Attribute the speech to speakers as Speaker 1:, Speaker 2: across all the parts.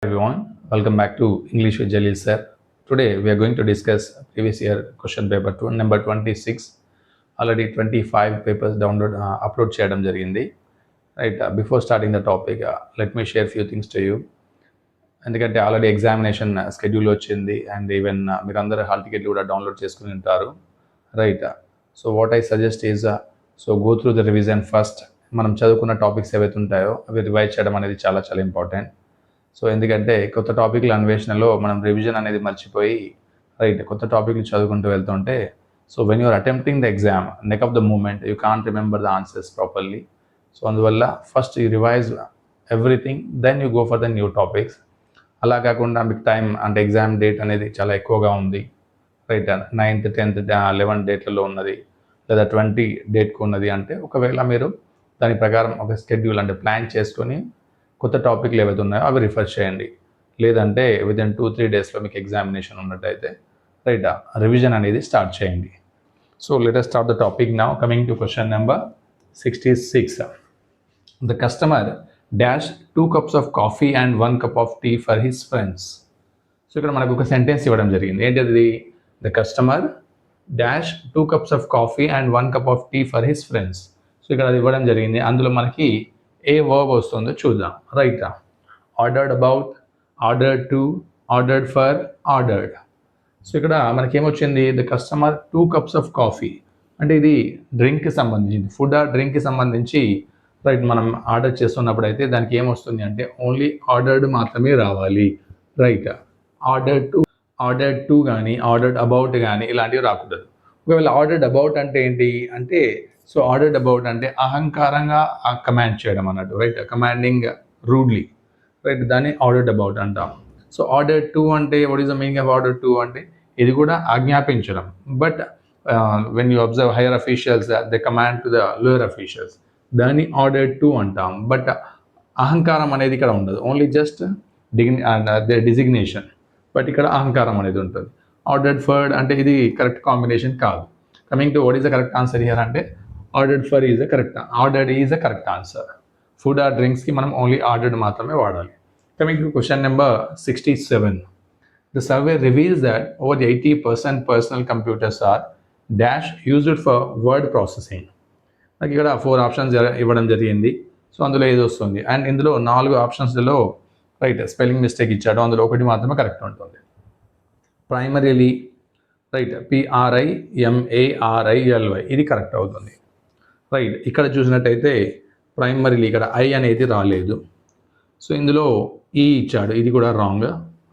Speaker 1: Everyone, welcome back to English with Jalil sir. Today we are going to discuss previous year question paper number 26. Already 25 papers upload చేయడం జరిగింది. Right, before starting the topic, let me share few things to you. ఎందుకంటే already examination schedule వచ్చింది and even మీరందరూ hall టికెట్లు కూడా download చేసుకుని ఉంటారు. Right, so what I suggest is so go through the revision first. మనం చదువుకున్న topics ఏవైతే ఉంటాయో అవి రివైజ్ చేయడం అనేది చాలా చాలా ఇంపార్టెంట్. సో ఎందుకంటే కొత్త టాపిక్ల అన్వేషణలో మనం రివిజన్ అనేది మర్చిపోయి రైట్ కొత్త టాపిక్లు చదువుకుంటూ వెళ్తుంటే so when you're attempting the exam neck of the moment you can't remember the answers properly. So అందువల్ల first you revise everything, then you go for the new topics. అలా కాకుండా మీకు టైం అంటే ఎగ్జామ్ డేట్ అనేది చాలా ఎక్కువగా ఉంది, right 9th 10th 11 డేట్లలో ఉన్నది లేదా 20 డేట్కు ఉన్నది అంటే ఒకవేళ మీరు దాని ప్రకారం ఒక స్కెడ్యూల్ అంటే ప్లాన్ చేసుకొని కొత్త టాపిక్లు ఏవైతే ఉన్నాయో అవి రిఫర్ చేయండి. లేదంటే విదిన్ 2-3 డేస్లో మీకు ఎగ్జామినేషన్ ఉన్నట్టయితే రైట్ రివిజన్ అనేది స్టార్ట్ చేయండి. So let us start the topic now. Coming to question number 66. The customer dash 2 cups of coffee and 1 cup of tea for his friends. So ఇక్కడ మనకు ఒక సెంటెన్స్ ఇవ్వడం జరిగింది. ఏంటిది? The customer dash 2 cups of coffee and 1 cup of tea for his friends. So ఇక్కడ అది ఇవ్వడం జరిగింది. అందులో మనకి ఏ వర్బ్ వస్తుందో చూద్దాం. Right, ordered about, ordered to, ordered for, ordered. So ఇక్కడ మనకేమొచ్చింది? The customer 2 cups of coffee అంటే ఇది డ్రింక్కి సంబంధించింది, ఫుడ్ ఆర్ డ్రింక్కి సంబంధించి రైట్ మనం ఆర్డర్ చేస్తున్నప్పుడు అయితే దానికి ఏమొస్తుంది అంటే ఓన్లీ ఆర్డర్డ్ మాత్రమే రావాలి. రైట్, ఆర్డర్డ్ టు కానీ ఆర్డర్డ్ అబౌట్ కానీ ఇలాంటివి రాకూడదు. ఒకవేళ ఆర్డర్డ్ అబౌట్ అంటే ఏంటి అంటే సో ఆర్డర్డ్ అబౌట్ అంటే అహంకారంగా కమాండ్ చేయడం అన్నట్టు, రైట్ కమాండింగ్ రూడ్లీ, రైట్ దాన్ని ఆర్డర్డ్ అబౌట్ అంటాం. సో ఆర్డర్డ్ టు అంటే what is the meaning of order to అంటే ఇది కూడా ఆజ్ఞాపించడం. But when you observe higher officials the command to the lower officials, దాన్ని ఆర్డర్డ్ టు అంటాం. బట్ అహంకారం అనేది ఇక్కడ ఉండదు, ఓన్లీ జస్ట్ డిజిగ్నేషన్. బట్ ఇక్కడ అహంకారం అనేది ఉంటుంది. ఆర్డర్డ్ ఫర్ అంటే ఇది కరెక్ట్ కాంబినేషన్ కాదు. Coming to what is the correct answer here అంటే ordered for is the correct, ordered is the correct answer. Food or డ్రింక్స్కి మనం ఓన్లీ ఆర్డర్డ్ మాత్రమే వాడాలి. Coming to question number 67. The survey reveals that over 80% personal computers are dash used for word processing. నాకు ఇక్కడ 4 options ఇవ్వడం జరిగింది. So అందులో ఏది వస్తుంది? అండ్ ఇందులో 4 ఆప్షన్స్లో రైట్ స్పెల్లింగ్ మిస్టేక్ ఇచ్చాడు, అందులో ఒకటి మాత్రమే కరెక్ట్ ఉంటుంది. ప్రైమరీలీ రైట్ PRIMARILY ఇది కరెక్ట్ అవుతుంది. రైట్, ఇక్కడ చూసినట్టయితే ప్రైమరీలీ ఇక్కడ ఐ అనేది రాలేదు. సో ఇందులో ఈ ఇచ్చాడు, ఇది కూడా రాంగ్.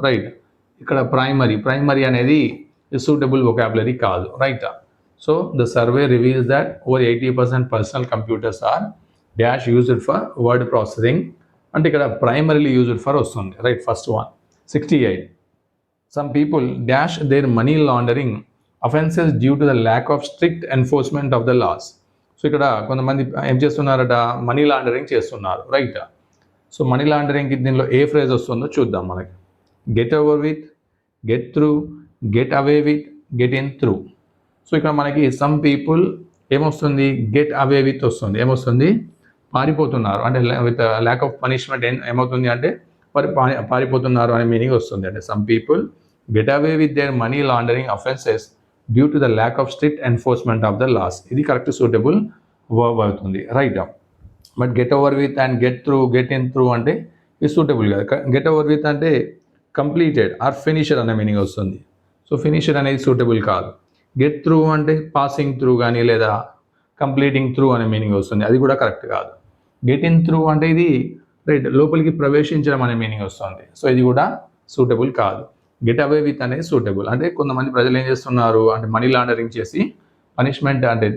Speaker 1: రైట్, ఇక్కడ ప్రైమరీ అనేది సూటబుల్ వొకాబులరీ కాదు. Right, so the survey reveals that over 80% personal computers are dash used for word processing అంటే ఇక్కడ ప్రైమరీలీ యూజ్డ్ ఫర్ వస్తుంది. Right, first one. 68. Some people dash their money laundering offences due to the lack of strict enforcement of the laws. So ఇక్కడ కొంతమంది ఏం చేస్తున్నారట? Money laundering చేస్తున్నారు. Right, so money లాండరింగ్కి దీనిలో ఏ ఫ్రేజ్ వస్తుందో చూద్దాం. మనకి get over with, get through, get away with, get in through. So ఇక్కడ మనకి సమ్ పీపుల్ ఏమొస్తుంది? గెట్ అవే విత్ వస్తుంది. ఏమొస్తుంది? పారిపోతున్నారు అంటే విత్ ల్యాక్ ఆఫ్ పనిష్మెంట్ ఏమవుతుంది అంటే పారిపోతున్నారు అనే మీనింగ్ వస్తుంది. అంటే some people get away with their money laundering offences due to the lack of strict enforcement of the laws. ఇది కరెక్ట్ సూటబుల్ వర్బ్ అవుతుంది. Right, but get over with and get through, get in through అంటే ఇది suitable కాదు. Get over with అంటే completed or finisher అనే meaning వస్తుంది. So finisher అనేది suitable కాదు. గెట్ త్రూ అంటే పాసింగ్ త్రూ కానీ లేదా కంప్లీటింగ్ త్రూ అనే మీనింగ్ వస్తుంది, అది కూడా కరెక్ట్ కాదు. గెట్ ఇన్ త్రూ అంటే ఇది రైట్ లోపలికి ప్రవేశించడం అనే మీనింగ్ వస్తుంది. సో ఇది కూడా సూటబుల్ కాదు. గెట్ అవే విత్ అనేది సూటబుల్. అంటే కొంతమంది ప్రజలు ఏం చేస్తున్నారు అంటే మనీ లాండరింగ్ చేసి పనిష్మెంట్ అంటే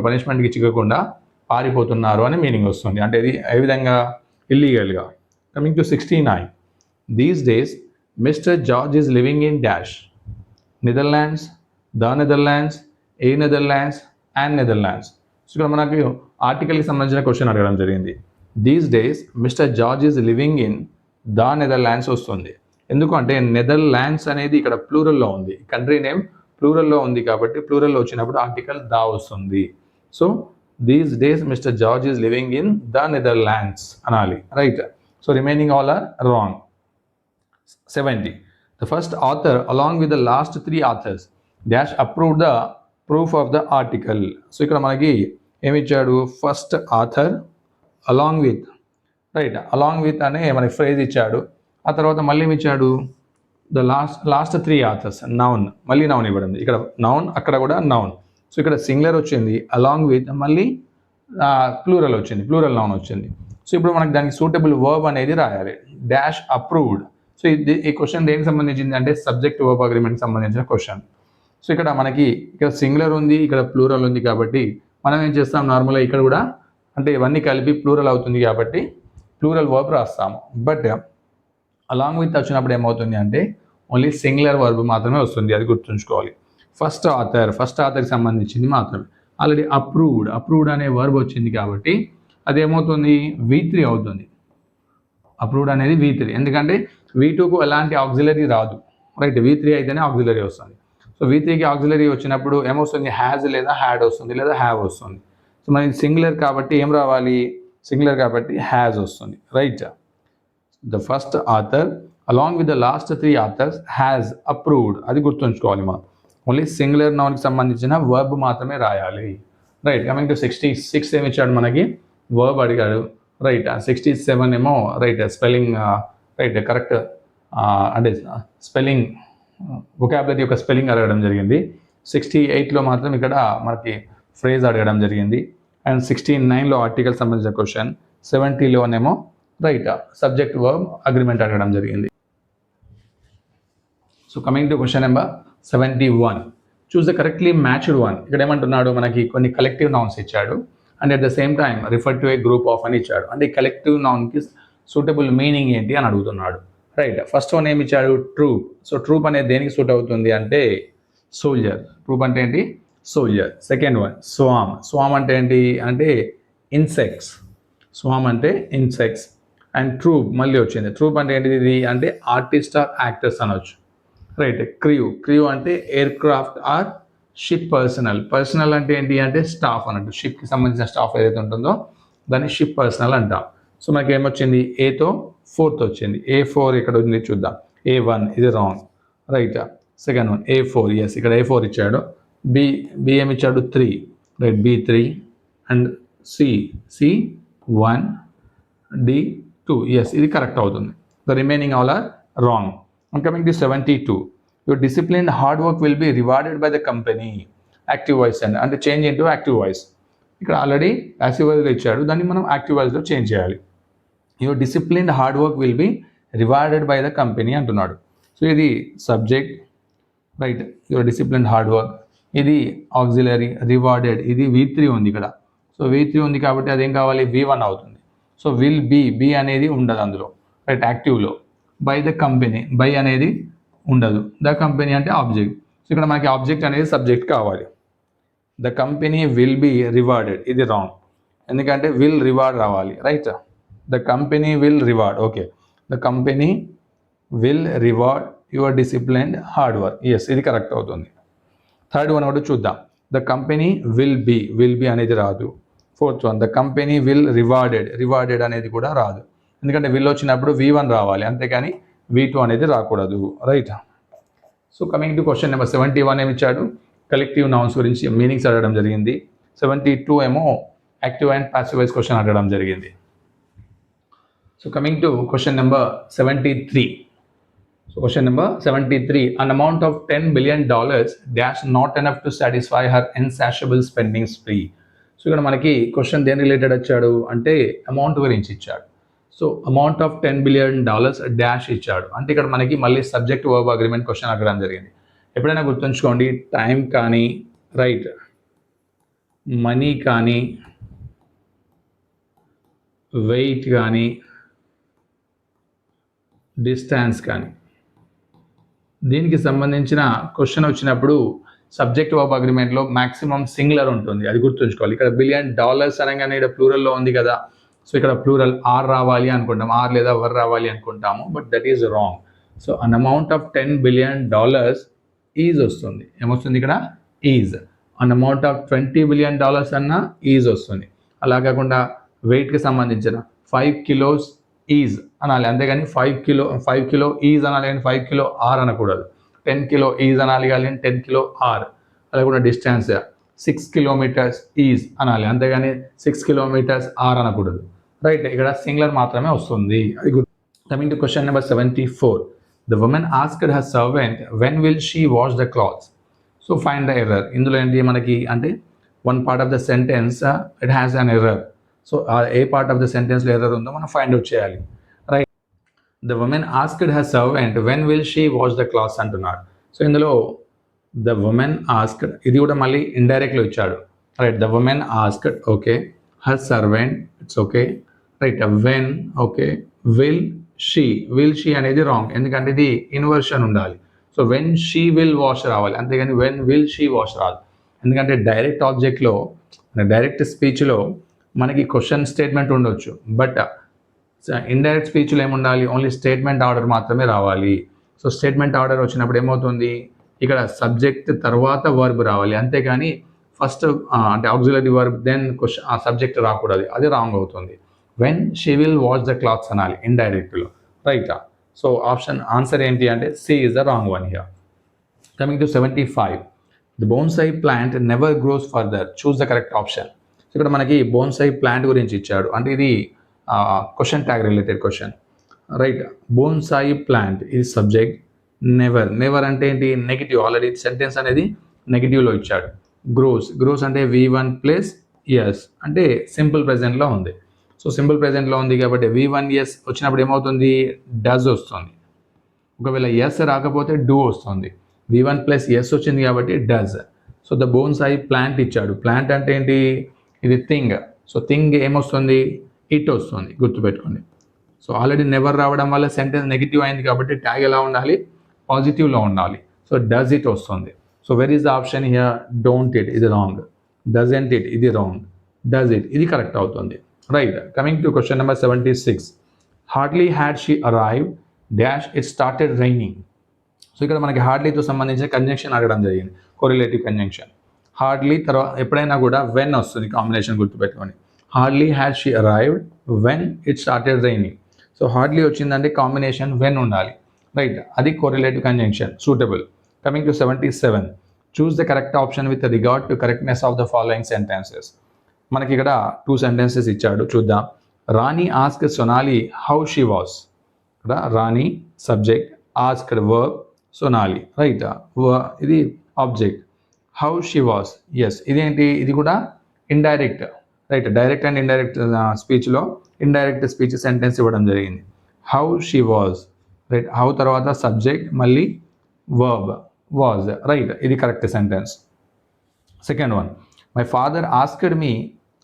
Speaker 1: పనిష్మెంట్కి చిక్కకుండా పారిపోతున్నారు అనే మీనింగ్ వస్తుంది. అంటే ఇది ఏ విధంగా? ఇల్లీగల్గా. Coming to 69. These days Mister George is living in dash Netherlands, the Netherlands, A Netherlands and Netherlands. So ఇక్కడ మనకి ఆర్టికల్కి సంబంధించిన క్వశ్చన్ అడగడం జరిగింది. These days Mister George is living in the Netherlands వస్తుంది. ఎందుకంటే నెదర్లాండ్స్ అనేది ఇక్కడ ప్లూరల్లో ఉంది, కంట్రీ నేమ్ ప్లూరల్లో ఉంది కాబట్టి ప్లూరల్లో వచ్చినప్పుడు ఆర్టికల్ దా వస్తుంది. So these days Mister George is living in the Netherlands అనాలి. Right, so remaining all are wrong. 70. The first author along with the last 3 authors dash approved the proof of the article. So ఇక్కడ మనకి ఏమి ఇచ్చాడు, first author along with, right, along with అనే మనకి phrase ఇచ్చాడు. ఆ తర్వాత మళ్ళీ ఏమి ఇచ్చాడు, ద లాస్ట్ 3 ఆథర్స్, నౌన్, మళ్ళీ నౌన్ ఇవ్వడం, ఇక్కడ నౌన్, అక్కడ కూడా నౌన్. సో ఇక్కడ సింగులర్ వచ్చింది, అలాంగ్ విత్, మళ్ళీ ప్లూరల్ వచ్చింది, ప్లూరల్ నౌన్ వచ్చింది. సో ఇప్పుడు మనకి దానికి సూటబుల్ వర్బ్ అనేది రాయాలి, డాష్ అప్రూవ్డ్. సో ఈ క్వశ్చన్ దేనికి సంబంధించింది అంటే సబ్జెక్ట్ వర్బ్ అగ్రిమెంట్కి సంబంధించిన క్వశ్చన్. సో ఇక్కడ మనకి ఇక్కడ సింగులర్ ఉంది, ఇక్కడ ప్లూరల్ ఉంది, కాబట్టి మనం ఏం చేస్తాం, నార్మల్గా ఇక్కడ కూడా అంటే ఇవన్నీ కలిపి ప్లూరల్ అవుతుంది కాబట్టి ప్లూరల్ వర్బ్ రాస్తాము. బట్ అలాంగ్ విత్ వచ్చినప్పుడు ఏమవుతుంది అంటే ఓన్లీ సింగులర్ వర్బ్ మాత్రమే వస్తుంది, అది గుర్తుంచుకోవాలి. ఫస్ట్ ఆథర్కి సంబంధించింది మాత్రమే. ఆల్రెడీ అప్రూవ్డ్ అనే వర్బ్ వచ్చింది కాబట్టి అదేమవుతుంది, V3 అవుతుంది. అప్రూవ్డ్ అనేది V3, ఎందుకంటే V2కు ఎలాంటి ఆక్సిలరీ రాదు, రైట్, V3 అయితేనే ఆక్సిలరీ వస్తుంది. సో V3కి ఆక్సిలరీ వచ్చినప్పుడు ఏమొస్తుంది, హ్యాజ్ లేదా హ్యాడ్ వస్తుంది, లేదా హ్యావ్ వస్తుంది. సో మనకి సింగులర్ కాబట్టి ఏం రావాలి, సింగులర్ కాబట్టి హ్యాజ్ వస్తుంది, right. The first author along with the last 3 authors has approved, అది గుర్తుంచుకోవాలి మనం. ఓన్లీ సింగులర్ నౌన్కి సంబంధించిన వర్బ్ మాత్రమే రాయాలి, రైట్. కమింగ్ టు 66 ఏమి ఇచ్చాడు మనకి, వర్బ్ అడిగాడు, రైట్. 67 ఏమో రైట్ స్పెల్లింగ్, రైట్, కరెక్ట్ అంటే స్పెల్లింగ్ వొకాబులరీ యొక్క స్పెల్లింగ్ అడగడం జరిగింది. 68లో మాత్రం ఇక్కడ మనకి ఫ్రేజ్ అడగడం జరిగింది. అండ్ 69లో ఆర్టికల్ సంబంధించిన క్వశ్చన్, 70లోనేమో రైట్ సబ్జెక్ట్ వర్బ్ అగ్రిమెంట్ అడగడం జరిగింది. So coming to question number 71, choose the correctly matched one. ఇక్కడ ఏమంటున్నాడు, మనకి కొన్ని కలెక్టివ్ నౌన్స్ ఇచ్చాడు and at the same time refer to a group of అని ఇచ్చాడు. అంటే ఈ కలెక్టివ్ నౌన్కి సూటబుల్ మీనింగ్ ఏంటి అని అడుగుతున్నాడు, రైట్. ఫస్ట్ వన్ ఏమి ఇచ్చాడు, ట్రూప్. సో ట్రూప్ అనేది దేనికి సూట్ అవుతుంది అంటే సోల్జర్. ట్రూప్ అంటే ఏంటి, సోల్జర్. సెకండ్ వన్ స్వామ్ అంటే ఏంటి అంటే ఇన్సెక్ట్స్, స్వామ్ అంటే ఇన్సెక్ట్స్. అండ్ ట్రూప్ మళ్ళీ వచ్చింది, ట్రూప్ అంటే ఏంటిది, ఇది అంటే ఆర్టిస్ట్ ఆర్ యాక్టర్స్ అనొచ్చు, రైట్. క్రూ అంటే air craft or ship personal అంటే ఏంటి అంటే స్టాఫ్ అన్నట్టు, షిప్కి సంబంధించిన స్టాఫ్ ఏదైతే ఉంటుందో దాన్ని షిప్ పర్సనల్ అంటాం. సో మనకి ఏమొచ్చింది, ఏతో 4th వచ్చింది, A4 ఇక్కడ ఉంది చూద్దాం, A1 ఇది wrong, right. Second one A4, yes, ఇక్కడ A4 ఇచ్చాడు. బి ఏమి ఇచ్చాడు, 3, right, B3. And C1, D2, yes, ఇది కరెక్ట్ అవుతుంది. The remaining all are wrong. And coming to 72, your disciplined hard work will be rewarded by the company. Active voice అంటే change into active voice. ఇక్కడ already passive వాయిస్లో ఇచ్చాడు, దాన్ని మనం active వాయిస్లో change చేయాలి. Your disciplined hard work will be rewarded by the company అంటున్నాడు. So ఇది subject, right, your disciplined hard work, ఇది ఆక్సిలరీ, రివార్డెడ్, ఇది V3 ఉంది ఇక్కడ. సో V3 ఉంది కాబట్టి అదేం కావాలి, V1 అవుతుంది. సో విల్ బి అనేది ఉండదు అందులో, రైట్, యాక్టివ్లో. బై ద కంపెనీ, బై అనేది ఉండదు, ద కంపెనీ అంటే ఆబ్జెక్ట్. సో ఇక్కడ మనకి ఆబ్జెక్ట్ అనేది సబ్జెక్ట్ కావాలి. The company will be rewarded, ఇది రాంగ్, ఎందుకంటే విల్ రివార్డ్ రావాలి, right. The company will reward, okay, the company will reward your disciplined hard work, yes, ఇది కరెక్ట్ అవుతుంది. థర్డ్ వన్ కూడా చూద్దాం, ద కంపెనీ విల్ బి అనేది రాదు. Fourth one, the company will rewarded అనేది కూడా రాదు, ఎందుకంటే విల్ వచ్చినప్పుడు V1 రావాలి, అంతేకాని V2 అనేది రాకూడదు, right. So coming to question number 71 ఏమి ఇచ్చాడు, కలెక్టివ్ నౌన్స్ గురించి మీనింగ్స్ అడగడం జరిగింది. 72 ఏమో active and passive voice question అడగడం జరిగింది. So coming to question number 73. So question number 73, an amount of $10 billion dash not enough to satisfy her insatiable spending spree. So ఇక్కడ మనకి క్వశ్చన్ దేని related వచ్చాడు అంటే అమౌంట్ గురించి ఇచ్చాడు. So amount of $10 billion dash ఇచ్చాడు, అంటే ఇక్కడ మనకి మళ్ళీ సబ్జెక్ట్ వర్బ్ అగ్రిమెంట్ క్వశ్చన్ అడగడం జరిగింది. ఎప్పుడైనా గుర్తుంచుకోండి, టైం కానీ, రైట్, మనీ కానీ, వెయిట్ కానీ, డిస్టెన్స్ కానీ, దీనికి సంబంధించిన క్వశ్చన్ వచ్చినప్పుడు సబ్జెక్ట్ వర్బ్ అగ్రిమెంట్లో మ్యాక్సిమం సింగులర్ ఉంటుంది, అది గుర్తుంచుకోవాలి. ఇక్కడ $1 billion అనగానే ఇక్కడ ప్లూరల్లో ఉంది కదా, సో ఇక్కడ ప్లూరల్ ఆర్ రావాలి అనుకుంటాం, ఆర్ లేదా వర్ రావాలి అనుకుంటాము, but that is wrong. So an amount of $10 billion is వస్తుంది, ఏమొస్తుంది ఇక్కడ is. An amount of $20 billion అన్న ఈజ్ వస్తుంది. అలా కాకుండా వెయిట్కి సంబంధించిన 5 kilos ఈజ్ అనాలి, అంతేగాని 5 కిలో ఈజ్ అనాలి కానీ 5 కిలో ఆర్ అనకూడదు. 10 కిలో ఈజ్ అనాలి కానీ 10 కిలో ఆర్. అలా కూడా డిస్టెన్స్ 6 కిలోమీటర్స్ ఈజ్ అనాలి, అంతేగాని 6 కిలోమీటర్స్ ఆర్ అనకూడదు. రైట్, ఇక్కడ సింగులర్ మాత్రమే వస్తుంది. అది గుర్తు. Coming to question number 74. The woman asked her servant, when will she wash the clothes? So find the error. ఇందులో ఏంటి మనకి అంటే one part of the sentence it has an error. So ఏ పార్ట్ ఆఫ్ ద సెంటెన్స్లో error ఉందో మనం find out చేయాలి. Right, the women asked her servant when will she wash the clothes అంటున్నాడు. సో ఇందులో ద ఉమెన్ ఆస్క్డ్, ఇది కూడా మళ్ళీ ఇండైరెక్ట్లో ఇచ్చాడు. Right, the women asked, okay. Her servant, it's okay. Right, when, okay. Will she అనేది wrong, ఎందుకంటే ఇది ఇన్వర్షన్ ఉండాలి. So when she will wash రావాలి, అంతేగాని వెన్ విల్ షీ వాష్ రాదు. ఎందుకంటే డైరెక్ట్ ఆబ్జెక్ట్లో, డైరెక్ట్ స్పీచ్లో మనకి క్వశ్చన్ స్టేట్మెంట్ ఉండొచ్చు, బట్ ఇండైరెక్ట్ స్పీచ్లో ఏముండాలి, ఓన్లీ స్టేట్మెంట్ ఆర్డర్ మాత్రమే రావాలి. సో స్టేట్మెంట్ ఆర్డర్ వచ్చినప్పుడు ఏమవుతుంది, ఇక్కడ సబ్జెక్ట్ తర్వాత వర్బ్ రావాలి, అంతేగాని ఫస్ట్ అంటే ఆక్సిలరీ వర్బ్ దెన్ క్వశ్చన్ ఆ సబ్జెక్ట్ రాకూడదు, అది రాంగ్ అవుతుంది. When she will wash the clothes అనాలి ఇండైరెక్ట్లో. రైటా, సో ఆన్సర్ ఏంటి అంటే C is the wrong one here. Coming to 75. The bonsai plant never grows further, choose the correct option. So ఇక్కడ మనకి బోన్సై ప్లాంట్ గురించి ఇచ్చాడు, అంటే ఇది question tag related question. Right, bonsai plant ఇది సబ్జెక్ట్. నెవర్ అంటే ఏంటి, నెగిటివ్. ఆల్రెడీ సెంటెన్స్ అనేది నెగిటివ్లో ఇచ్చాడు. గ్రోస్ అంటే V1 + S అంటే సింపుల్ ప్రెజెంట్లో ఉంది. సో సింపుల్ ప్రెజెంట్లో ఉంది కాబట్టి V1S వచ్చినప్పుడు ఏమవుతుంది, డస్ వస్తుంది. ఒకవేళ ఎస్ రాకపోతే డూ వస్తుంది. V1 + S వచ్చింది కాబట్టి does. So the bonsai plant ఇచ్చాడు. ప్లాంట్ అంటే ఏంటి, ఇది థింగ్. సో థింగ్ ఏమొస్తుంది, ఇట్ వస్తుంది, గుర్తుపెట్టుకోండి. సో ఆల్రెడీ నెవర్ రావడం వల్ల సెంటెన్స్ నెగిటివ్ అయింది కాబట్టి ట్యాగ్ ఎలా ఉండాలి, పాజిటివ్లో ఉండాలి. సో డస్ ఇట్ వస్తుంది. So where is the option here, don't it ఇది రాంగ్, డజంట్ ఇట్ ఇది రాంగ్, డస్ ఇట్ ఇది కరెక్ట్ అవుతుంది. Right, coming to question number 76. Hardly had she arrive dash it started raining. So ఇక్కడ మనకి హార్డ్లీతో సంబంధించిన conjunction అడగడం జరిగింది, కోరిలేటివ్ కంజంక్షన్. హార్డ్లీ తర్వాత ఎప్పుడైనా కూడా వెన్ వస్తుంది, కాంబినేషన్ గుర్తుపెట్టుకోండి. Hardly had she arrived when it started raining. So hardly వచ్చిందంటే కాంబినేషన్ వెన్ ఉండాలి. రైట్, అది correlative conjunction, suitable. Coming to 77. Choose the correct option with regard to correctness of the following sentences. మనకి ఇక్కడ 2 sentences ఇచ్చాడు, చూద్దాం. Rani ask Sonali how she was. ఇక్కడ Rani subject, asked verb, Sonali right ఇది object. How she was, yes ఇదేంటి, ఇది కూడా indirect. Right, direct and indirect స్పీచ్లో ఇండైరెక్ట్ స్పీచ్ సెంటెన్స్ ఇవ్వడం జరిగింది. How she was, right. How తర్వాత సబ్జెక్ట్ మళ్ళీ వర్బ్ వాజ్, రైట్ ఇది correct sentence. Second one, my father asked me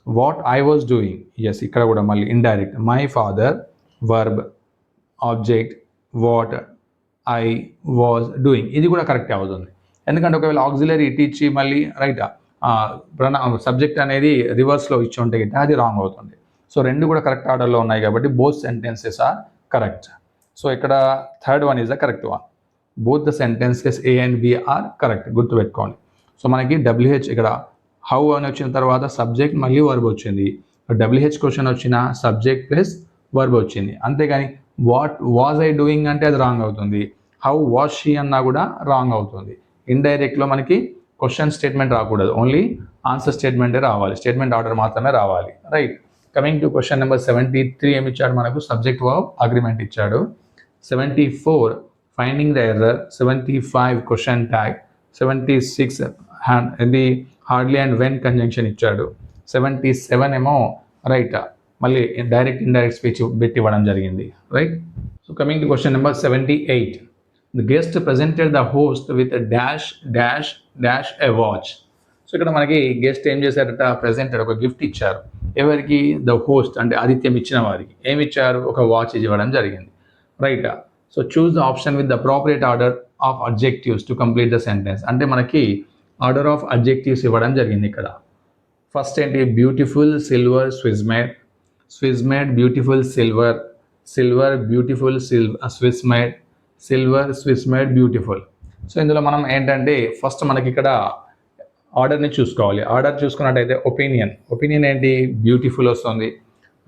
Speaker 1: what I was doing. Yes ఇక్కడ కూడా మళ్ళీ indirect. My father verb, object, what, I was doing ఇది కూడా correct అవుతుంది. ఎందుకంటే ఒకవేళ ఆక్సిలరీ ఇట్ ఇచ్చి మళ్ళీ రైట్ సబ్జెక్ట్ అనేది రివర్స్లో ఇచ్చి ఉంటే అది రాంగ్ అవుతుంది. సో రెండు కూడా కరెక్ట్ ఆర్డర్లో ఉన్నాయి కాబట్టి both sentences are correct. So ఇక్కడ third one is the correct one. Both the sentences A and B are correct, గుర్తుపెట్టుకోండి. సో మనకి WH ఇక్కడ హౌ అని వచ్చిన తర్వాత సబ్జెక్ట్ మళ్ళీ వర్బ్ వచ్చింది. WH క్వశ్చన్ వచ్చిన సబ్జెక్ట్ ప్లస్ వర్బ్ వచ్చింది, అంతేగాని వాట్ వాజ్ ఐ డూయింగ్ అంటే అది రాంగ్ అవుతుంది. హౌ వాజ్ షీ అన్నా కూడా రాంగ్ అవుతుంది. ఇండైరెక్ట్లో మనకి క్వశ్చన్ స్టేట్మెంట్ రాకూడదు, ఓన్లీ ఆన్సర్ స్టేట్మెంటే రావాలి, స్టేట్మెంట్ ఆర్డర్ మాత్రమే రావాలి. Right, coming to question number 73 ఏమి ఇచ్చాడు మనకు, సబ్జెక్ట్ వర్బ్ అగ్రిమెంట్ ఇచ్చాడు. 74 finding the error. 75 question tag. 76 ఇది హార్డ్లీ అండ్ వెన్ కంజంక్షన్ ఇచ్చాడు. 77 ఏమో రైట్ మళ్ళీ డైరెక్ట్ ఇండైరెక్ట్ స్పీచ్ పెట్టి ఇవ్వడం జరిగింది. Right, so coming to question number 78. The guest presented the host with dash dash dash a watch. So ఇక్కడ మనకి guest ఏం చేశారట, ప్రెజెంటెడ్ ఒక గిఫ్ట్ ఇచ్చారు. ఎవరికి, ద హోస్ట్ అంటే ఆతిథ్యం ఇచ్చిన వారికి ఏమి ఇచ్చారు, ఒక వాచ్ ఇవ్వడం జరిగింది. Right, so choose the option with the appropriate order of adjectives to complete the sentence. అంటే మనకి ఆర్డర్ ఆఫ్ అడ్జెక్టివ్స్ ఇవ్వడం జరిగింది ఇక్కడ. ఫస్ట్ ఏంటి, beautiful silver Swiss made, Swiss made beautiful silver, silver beautiful Swiss made, silver Swiss made beautiful. So ఇందులో మనం ఏంటంటే first మనకి ఇక్కడ ఆర్డర్ని చూసుకోవాలి. ఆర్డర్ చూసుకున్నట్టయితే ఒపీనియన్ ఏంటి, బ్యూటిఫుల్ వస్తుంది.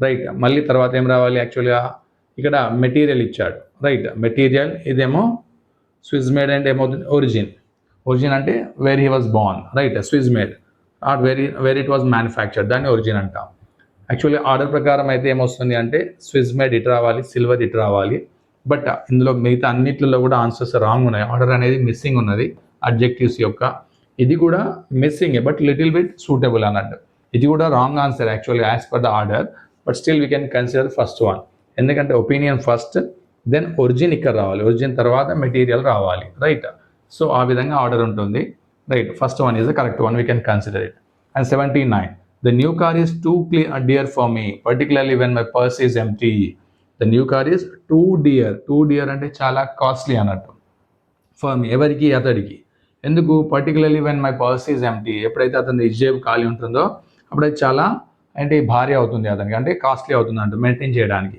Speaker 1: రైట్, మళ్ళీ తర్వాత ఏం రావాలి, యాక్చువల్గా ఇక్కడ మెటీరియల్ ఇచ్చాడు, రైట్. మెటీరియల్ ఇదేమో స్విస్ మేడ్ అంటే ఏమవుతుంది, ఒరిజిన్. ఒరిజిన్ అంటే where he was born, right. Swiss made or where it was manufactured, దాన్ని ఒరిజిన్ అంటాం. యాక్చువల్లీ ఆర్డర్ ప్రకారం అయితే ఏమొస్తుంది అంటే స్విస్ మేడ్ ఇటు రావాలి, సిల్వర్ ఇటు రావాలి. బట్ ఇందులో మిగతా అన్నిట్లలో కూడా ఆన్సర్స్ రాంగ్ ఉన్నాయి. ఆర్డర్ అనేది మిస్సింగ్ ఉన్నది అడ్జెక్టివ్స్ యొక్క. ఇది కూడా missing but little bit suitable అన్నట్టు. ఇది కూడా wrong answer actually as per the order, but still we can consider first one. ఎందుకంటే ఒపీనియన్ ఫస్ట్, దెన్ ఒరిజిన్ ఇక్కడ రావాలి, ఒరిజిన్ తర్వాత మెటీరియల్ రావాలి, రైట్. సో ఆ విధంగా ఆర్డర్ ఉంటుంది, right. First one is the correct one, we can consider it. And 79, the new car is too dear for me, particularly when my purse is empty. The new car is too dear అంటే చాలా costly అన్నట్టు. For me, ఎవరికి, అతడికి. ఎందుకు, particularly when my purse is empty, ఎప్పుడైతే అతని జేబు ఖాళీ ఉంటుందో అప్పుడైతే చాలా అంటే భారీ అవుతుంది అతనికి, అంటే కాస్ట్లీ అవుతుంది అంట మెయింటైన్ చేయడానికి.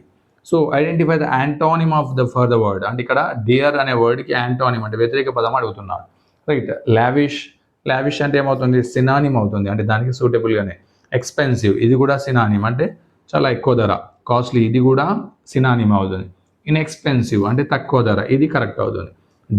Speaker 1: So identify the antonym of the for the word, అంటే ఇక్కడ డియర్ అనే వర్డ్కి యాంటోనిమ్ అంటే వ్యతిరేక పదం అడుగుతున్నాడు, రైట్. లావిష్ అంటే ఏమవుతుంది, సినానిమ్ అవుతుంది, అంటే దానికి సూటబుల్గానే. ఎక్స్పెన్సివ్, ఇది కూడా సినానిమ్ అంటే చాలా ఎక్కువ ధర, కాస్ట్లీ, ఇది కూడా సినానిమ్ అవుతుంది. ఇన్ఎక్స్పెన్సివ్ అంటే తక్కువ ధర, ఇది కరెక్ట్ అవుతుంది.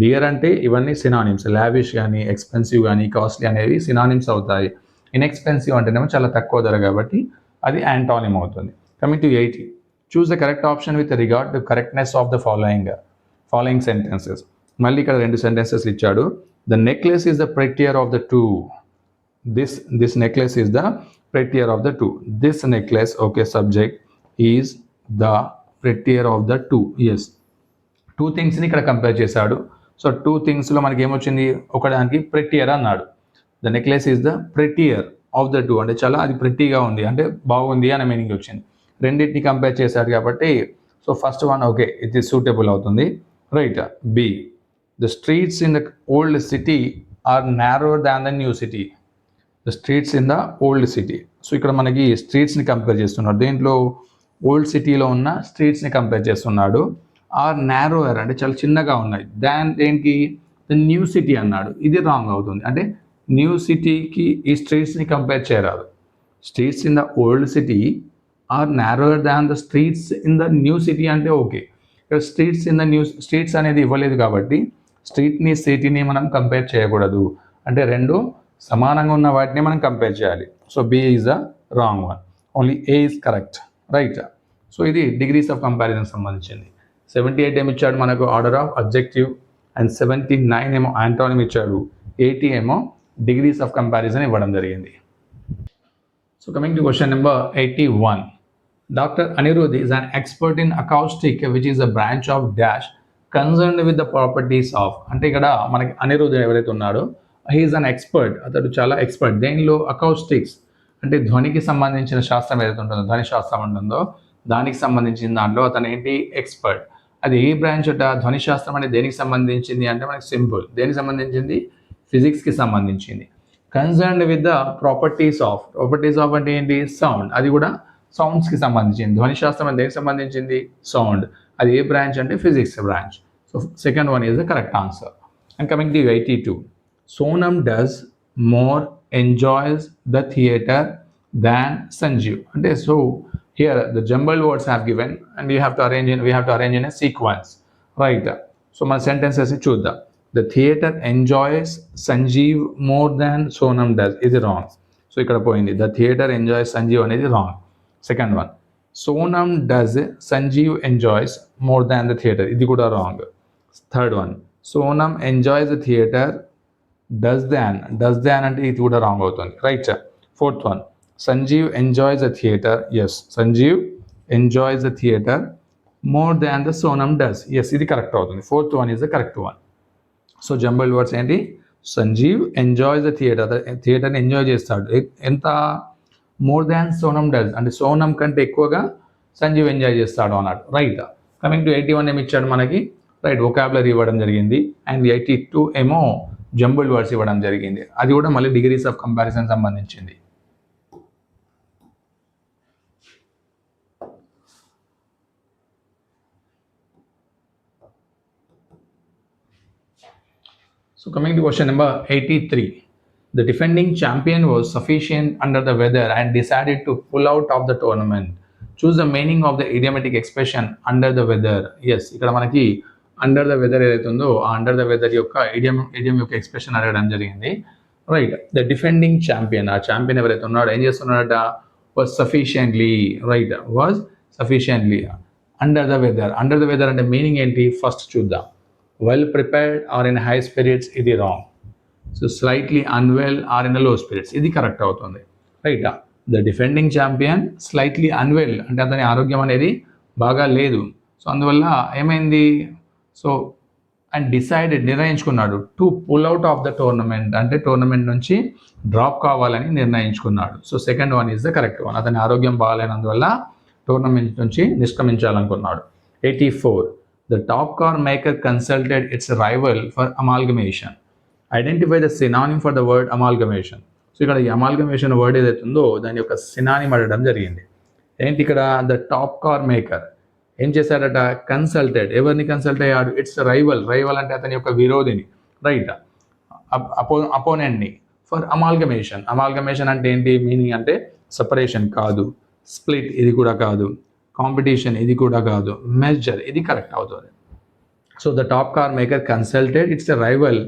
Speaker 1: డియర్ అంటే ఇవన్నీ సినానిమ్స్, లావిష్ కానీ ఎక్స్పెన్సివ్ కానీ కాస్ట్లీ అనేవి సినానిమ్స్ అవుతాయి. ఇన్ఎక్స్పెన్సివ్ అంటేనేమో చాలా తక్కువ ధర కాబట్టి అది యాంటానిమ్ అవుతుంది. Coming to 80, choose the correct option with regard to correctness of the following sentences. మళ్ళీ ఇక్కడ 2 సెంటెన్సెస్ ఇచ్చాడు. The necklace is the ప్రెటియర్ of the two. This necklace is the prettier of the two. This necklace, okay, subject is the prettier of the two. Yes, two థింగ్స్ని ఇక్కడ compare చేశాడు. So 2 థింగ్స్లో మనకి ఏమొచ్చింది, ఒకదానికి ప్రెటియర్ అన్నాడు. The necklace is the ప్రెటియర్ of the two అంటే చాలా అది ప్రెట్టీగా ఉంది అంటే బాగుంది అనే మీనింగ్ వచ్చింది. రెండింటిని కంపేర్ చేశాడు కాబట్టి సో ఫస్ట్ వన్ ఓకే, ఇది సూటబుల్ అవుతుంది, right. B, the streets in the old city are narrower than the new city. The streets in the old city. So ఇక్కడ మనకి స్ట్రీట్స్ని కంపేర్ చేస్తున్నాడు, దేంట్లో, ఓల్డ్ సిటీలో ఉన్న స్ట్రీట్స్ని కంపేర్ చేస్తున్నాడు. ఆర్ నారోయర్ అంటే చాలా చిన్నగా ఉన్నాయి, దాన్ దేనికి, ద న్యూ సిటీ అన్నాడు, ఇది రాంగ్ అవుతుంది. అంటే న్యూ సిటీకి ఈ స్ట్రీట్స్ని కంపేర్ చేయరాదు. Streets in the old city are narrower than the streets in the new city అంటే ఓకే. ఇక్కడ స్ట్రీట్స్ ఇన్ ద స్ట్రీట్స్ అనేది ఇవ్వలేదు కాబట్టి స్ట్రీట్ని సిటీని మనం కంపేర్ చేయకూడదు, అంటే రెండు సమానంగా ఉన్న వాటిని మనం కంపేర్ చేయాలి. So B is the wrong one, only A is correct, right. So ఇది డిగ్రీస్ ఆఫ్ కంపారిజన్ సంబంధించింది. 78 ఏమి ఇచ్చాడు మనకు, ఆర్డర్ ఆఫ్ అబ్జెక్టివ్. అండ్ 79 ఏమో యాంటోనిమ్ ఇచ్చాడు. 80 ఏమో డిగ్రీస్ ఆఫ్ కంపారిజన్ ఇవ్వడం జరిగింది. So coming to question number 81, doctor Anirudh is an expert in acoustic which is a branch of dash concerned with the properties of. అంటే ఇక్కడ మనకి అనిరుద్ ఎవరైతే ఉన్నాడో హీఈస్ అన్ ఎక్స్పర్ట్, అతడు చాలా ఎక్స్పర్ట్ దేనిలో, అకౌస్టిక్స్ అంటే ధ్వనికి సంబంధించిన శాస్త్రం ఏదైతే ఉంటుందో, ధ్వని శాస్త్రం ఉంటుందో దానికి సంబంధించిన దాంట్లో అతను ఏంటి, ఎక్స్పర్ట్. అది ఏ బ్రాంచ్ అట, ధ్వని శాస్త్రం అంటే దేనికి సంబంధించింది అంటే మనకి సింపుల్, దేనికి సంబంధించింది, ఫిజిక్స్కి సంబంధించింది. Concerned with the properties of అంటే ఏంటి, సౌండ్, అది కూడా సౌండ్స్కి సంబంధించింది. ధ్వని శాస్త్రం అంటే దేనికి సంబంధించింది, సౌండ్, అది ఏ బ్రాంచ్ అంటే physics branch. So second one is the correct answer. And coming to 82, Sonam does more enjoys the theatre than Sanjeev. And so here the jumbled words have given and we have to arrange in a sequence, right. So my sentences chuda, the theatre enjoys Sanjeev more than Sonam does, is wrong. So ikkada poindi, the theatre enjoys Sanjeev anedi wrong. Second one, Sonam does Sanjeev enjoys more than the theatre, idi kuda wrong. Third one, Sonam enjoys the theatre does than అంటే ఇది కూడా wrong అవుతుంది, right. Fourth one, Sanjeev enjoys the theatre, yes Sanjeev enjoys the theatre more than the Sonam does, yes ఇది correct అవుతుంది. Fourth one is the correct one. So jumbled words ఏంటి, Sanjeev enjoys the థియేటర్ని enjoy చేస్తాడు ఎంత, మోర్ దాన్ సోనమ్ డస్ అంటే సోనమ్ కంటే ఎక్కువగా Sanjeev enjoy చేస్తాడు అన్నాడు, రైట్. కమింగ్ టు 81 ఏమి ఇచ్చాడు మనకి, రైట్, వొకాబులరీ ఇవ్వడం జరిగింది. అండ్ 82 ఏమో జంబుల్డ్ వర్డ్స్ ఇవ్వడం జరిగింది, అది కూడా మళ్ళీ డిగ్రీస్ ఆఫ్ కంపారిజన్ సంబంధించింది. So coming to question number 83, the defending champion was sufficient under the weather and decided to pull out of the tournament. Choose the meaning of the idiomatic expression under the weather. Yes, ఇక్కడ మనకి under the weather ఏదైతే ఉందో ఆ under the weather యొక్క idiom యొక్క expression అడగడం జరిగింది. Right, the defending champion, ఆ ఛాంపియన్ ఎవరైతే ఉన్నాడో ఏం చేస్తున్నాడట, was sufficiently, right, was sufficiently under the weather. Under the weather అంటే మీనింగ్ ఏంటి ఫస్ట్ చూద్దాం. Well prepared or in high spirits, ఇది wrong. So slightly unwell are in low spirits, ఇది కరెక్ట్ అవుతుంది. Right, the defending champion slightly unwell అంటే అతని ఆరోగ్యం అనేది బాగా లేదు. సో అందువల్ల ఏమైంది, సో అండ్ డిసైడెడ్, నిర్ణయించుకున్నాడు, to pull out of the tournament అంటే టోర్నమెంట్ నుంచి డ్రాప్ కావాలని నిర్ణయించుకున్నాడు. So second one is the correct one. అతని ఆరోగ్యం బాగాలేనందువల్ల టోర్నమెంట్ నుంచి నిష్క్రమించాలనుకున్నాడు. 84, the top car maker consulted its rival for amalgamation. Identify the synonym for the word amalgamation. So ఇక్కడ ఈ అమాల్గమేషన్ వర్డ్ ఏదైతే ఉందో దాని యొక్క సినానిమ్ అడగడం జరిగింది. ఏంటి ఇక్కడ, ద టాప్ కార్ మేకర్ ఏం చేశాడట, కన్సల్టెడ్, ఎవరిని కన్సల్ట్ అయ్యాడు, ఇట్స్ రైవల్, రైవల్ అంటే అతని యొక్క విరోధిని, రైట్, అపోనెంట్ని, ఫర్ అమాల్గమేషన్. అమాల్గమేషన్ అంటే ఏంటి, మీనింగ్ అంటే సపరేషన్ కాదు, స్ప్లిట్ ఇది కూడా కాదు, కాంపిటీషన్ ఇది కూడా కాదు, మెజర్ ఇది కరెక్ట్ అవుతుంది. So the top car maker consulted its rival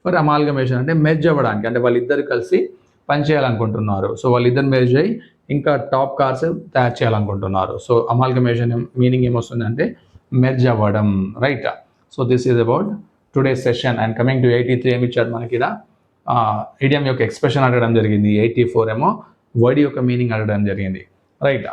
Speaker 1: for amalgamation అంటే మెర్జ్ అవ్వడానికి, అంటే వాళ్ళిద్దరు కలిసి పనిచేయాలనుకుంటున్నారు. సో వాళ్ళిద్దరు మెర్జ్ అయ్యి ఇంకా టాప్ కార్స్ తయారు చేయాలనుకుంటున్నారు. సో అమాల్గమేషన్ మీనింగ్ ఏమొస్తుంది అంటే మెర్జ్ అవ్వడం, right. So this is about today session. And coming to 83 ఏమి ఇచ్చాడు మనకి, ఇక్కడ ఇడియం యొక్క ఎక్స్ప్రెషన్ అడగడం జరిగింది. 84 ఏమో వర్డ్ యొక్క మీనింగ్ అడగడం జరిగింది, రైట్.